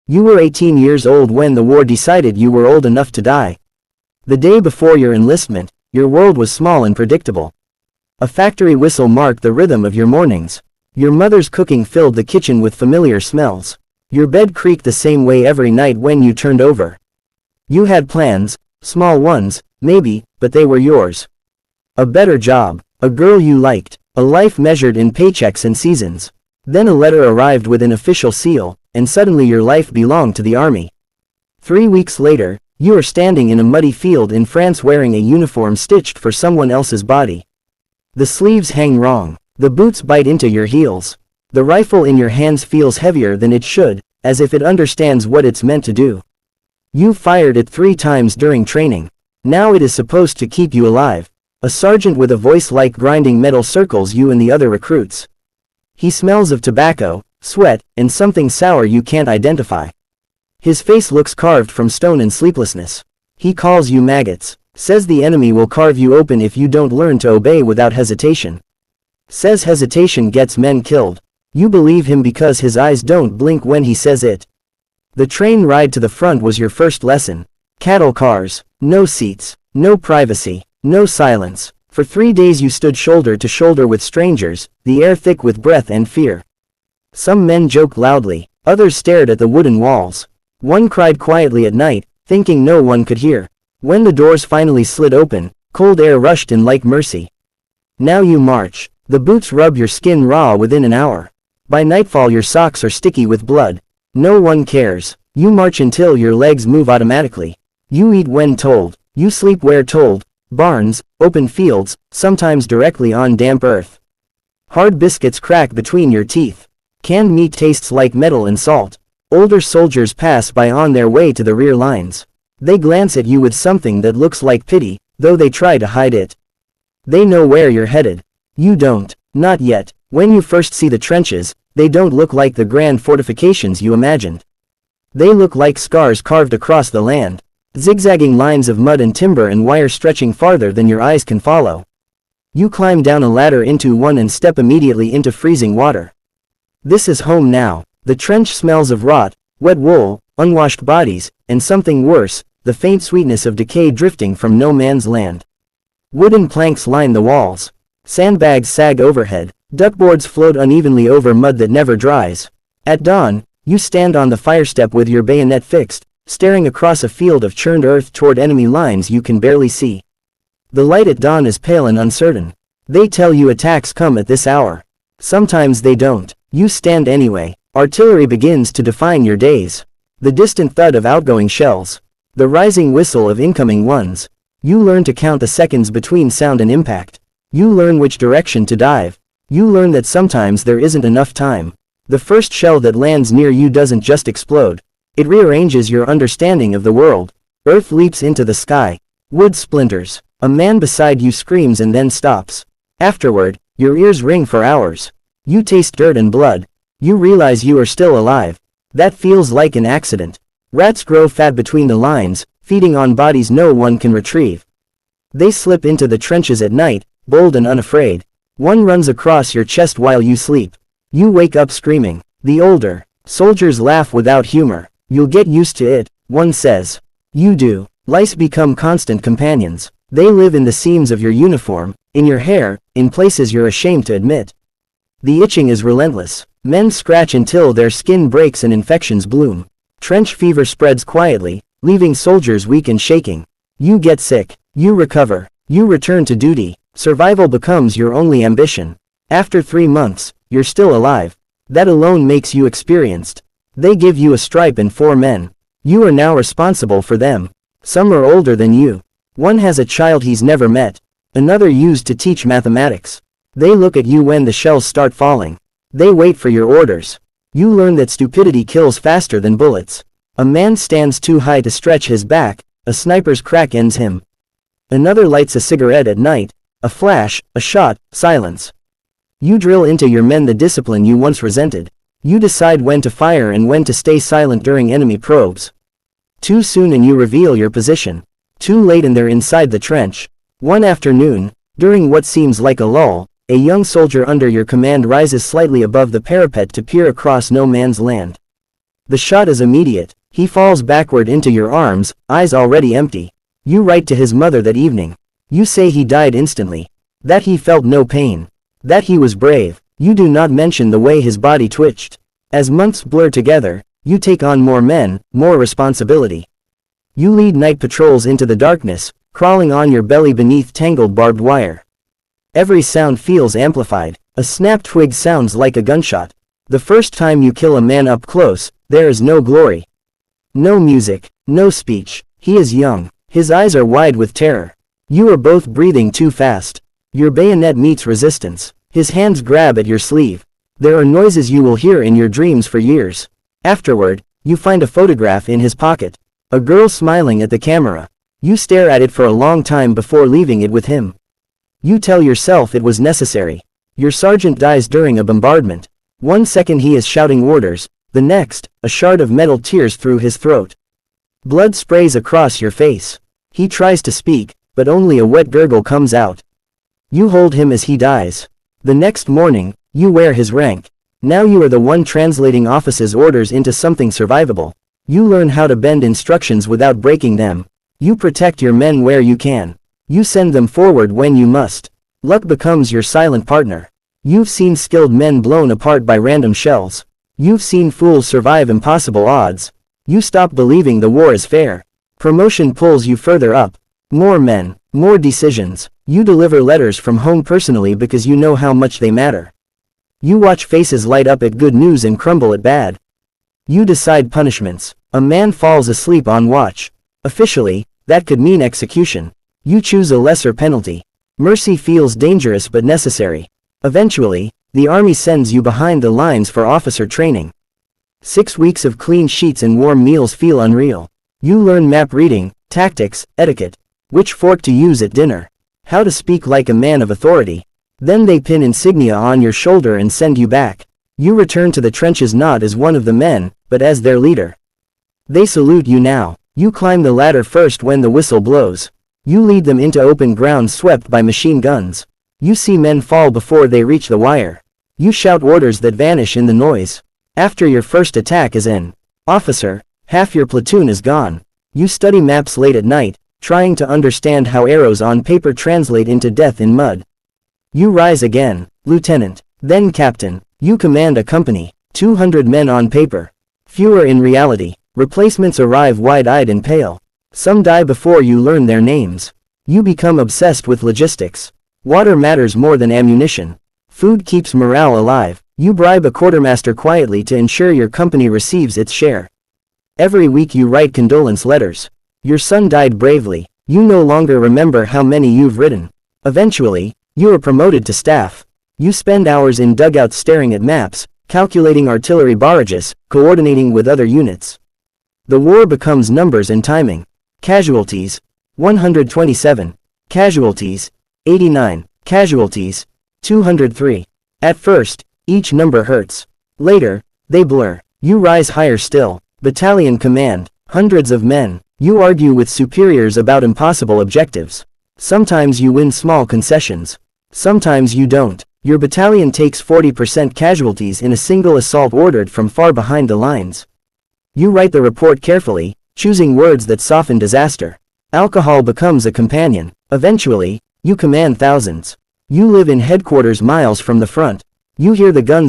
You were 18 years old when the war decided you were old enough to die. The day before your enlistment, your world was small and predictable. A factory whistle marked the rhythm of your mornings. Your mother's cooking filled the kitchen with familiar smells. Your bed creaked the same way every night when you turned over. You had plans, small ones, maybe, but they were yours. A better job, a girl you liked, a life measured in paychecks and seasons. Then a letter arrived with an official seal, and suddenly your life belonged to the army. 3 weeks later, you are standing in a muddy field in France wearing a uniform stitched for someone else's body. The sleeves hang wrong. The boots bite into your heels. The rifle in your hands feels heavier than it should, as if it understands what it's meant to do. You fired it 3 times during training. Now it is supposed to keep you alive. A sergeant with a voice like grinding metal circles you and the other recruits. He smells of tobacco, sweat, and something sour you can't identify. His face looks carved from stone and sleeplessness. He calls you maggots. Says the enemy will carve you open if you don't learn to obey without hesitation. Says hesitation gets men killed. You believe him because his eyes don't blink when he says it. The train ride to the front was your first lesson. Cattle cars, no seats, no privacy, no silence. For 3 days you stood shoulder to shoulder with strangers, the air thick with breath and fear. Some men joked loudly, others stared at the wooden walls. One cried quietly at night, thinking no one could hear. When the doors finally slid open, cold air rushed in like mercy. Now you march. The boots rub your skin raw within an hour. By nightfall your socks are sticky with blood. No one cares. You march until your legs move automatically. You eat when told. You sleep where told. Barns, open fields, sometimes directly on damp earth. Hard biscuits crack between your teeth. Canned meat tastes like metal and salt. Older soldiers pass by on their way to the rear lines. They glance at you with something that looks like pity, though they try to hide it. They know where you're headed. You don't. Not yet. When you first see the trenches, they don't look like the grand fortifications you imagined. They look like scars carved across the land. Zigzagging lines of mud and timber and wire stretching farther than your eyes can follow. You climb down a ladder into one and step immediately into freezing water. This is home now. The trench smells of rot, wet wool, unwashed bodies, and something worse, the faint sweetness of decay drifting from no man's land. Wooden planks line the walls. Sandbags sag overhead. Duckboards float unevenly over mud that never dries. At dawn, you stand on the firestep with your bayonet fixed, staring across a field of churned earth toward enemy lines you can barely see. The light at dawn is pale and uncertain. They tell you attacks come at this hour. Sometimes they don't. You stand anyway. Artillery begins to define your days. The distant thud of outgoing shells. The rising whistle of incoming ones. You learn to count the seconds between sound and impact. You learn which direction to dive. You learn that sometimes there isn't enough time. The first shell that lands near you doesn't just explode. It rearranges your understanding of the world. Earth leaps into the sky. Wood splinters. A man beside you screams and then stops. Afterward, your ears ring for hours. You taste dirt and blood. You realize you are still alive. That feels like an accident. Rats grow fat between the lines, feeding on bodies no one can retrieve. They slip into the trenches at night, bold and unafraid. One runs across your chest while you sleep. You wake up screaming. The older soldiers laugh without humor. You'll get used to it, one says. You do. Lice become constant companions. They live in the seams of your uniform, in your hair, in places you're ashamed to admit. The itching is relentless. Men scratch until their skin breaks and infections bloom. Trench fever spreads quietly, leaving soldiers weak and shaking. You get sick. You recover. You return to duty. Survival becomes your only ambition. After 3 months, you're still alive. That alone makes you experienced. They give you a stripe and 4 men. You are now responsible for them. Some are older than you. One has a child he's never met. Another used to teach mathematics. They look at you when the shells start falling. They wait for your orders. You learn that stupidity kills faster than bullets. A man stands too high to stretch his back, a sniper's crack ends him. Another lights a cigarette at night, a flash, a shot, silence. You drill into your men the discipline you once resented. You decide when to fire and when to stay silent during enemy probes. Too soon and you reveal your position. Too late and they're inside the trench. One afternoon, during what seems like a lull, a young soldier under your command rises slightly above the parapet to peer across no man's land. The shot is immediate. He falls backward into your arms, eyes already empty. You write to his mother that evening. You say he died instantly. That he felt no pain. That he was brave. You do not mention the way his body twitched. As months blur together, you take on more men, more responsibility. You lead night patrols into the darkness, crawling on your belly beneath tangled barbed wire. Every sound feels amplified. A snapped twig sounds like a gunshot. The first time you kill a man up close, there is no glory. No music, no speech. He is young. His eyes are wide with terror. You are both breathing too fast. Your bayonet meets resistance. His hands grab at your sleeve. There are noises you will hear in your dreams for years. Afterward, you find a photograph in his pocket. A girl smiling at the camera. You stare at it for a long time before leaving it with him. You tell yourself it was necessary. Your sergeant dies during a bombardment. 1 second he is shouting orders, the next, a shard of metal tears through his throat. Blood sprays across your face. He tries to speak, but only a wet gurgle comes out. You hold him as he dies. The next morning, you wear his rank. Now you are the one translating officer's orders into something survivable. You learn how to bend instructions without breaking them. You protect your men where you can. You send them forward when you must. Luck becomes your silent partner. You've seen skilled men blown apart by random shells. You've seen fools survive impossible odds. You stop believing the war is fair. Promotion pulls you further up. More men, more decisions. You deliver letters from home personally because you know how much they matter. You watch faces light up at good news and crumble at bad. You decide punishments. A man falls asleep on watch. Officially, that could mean execution. You choose a lesser penalty. Mercy feels dangerous but necessary. Eventually, the army sends you behind the lines for officer training. 6 weeks of clean sheets and warm meals feel unreal. You learn map reading, tactics, etiquette. Which fork to use at dinner. How to speak like a man of authority. Then they pin insignia on your shoulder and send you back. You return to the trenches not as one of the men, but as their leader. They salute you now. You climb the ladder first when the whistle blows. You lead them into open ground swept by machine guns. You see men fall before they reach the wire. You shout orders that vanish in the noise. After your first attack is in. Officer, half your platoon is gone. You study maps late at night, trying to understand how arrows on paper translate into death in mud. You rise again, lieutenant, then captain. You command a company, 200 men on paper. Fewer in reality. Replacements arrive wide-eyed and pale. Some die before you learn their names. You become obsessed with logistics. Water matters more than ammunition. Food keeps morale alive. You bribe a quartermaster quietly to ensure your company receives its share. Every week you write condolence letters. Your son died bravely. You no longer remember how many you've written. Eventually, you are promoted to staff. You spend hours in dugouts staring at maps, calculating artillery barrages, coordinating with other units. The war becomes numbers and timing. Casualties, 127. Casualties, 89. Casualties, 203. At first, each number hurts. Later, they blur. You rise higher still. Battalion command, hundreds of men. You argue with superiors about impossible objectives. Sometimes you win small concessions. Sometimes you don't. Your battalion takes 40% casualties in a single assault ordered from far behind the lines. You write the report carefully, choosing words that soften disaster. Alcohol becomes a companion. Eventually, you command thousands. You live in headquarters miles from the front. You hear the guns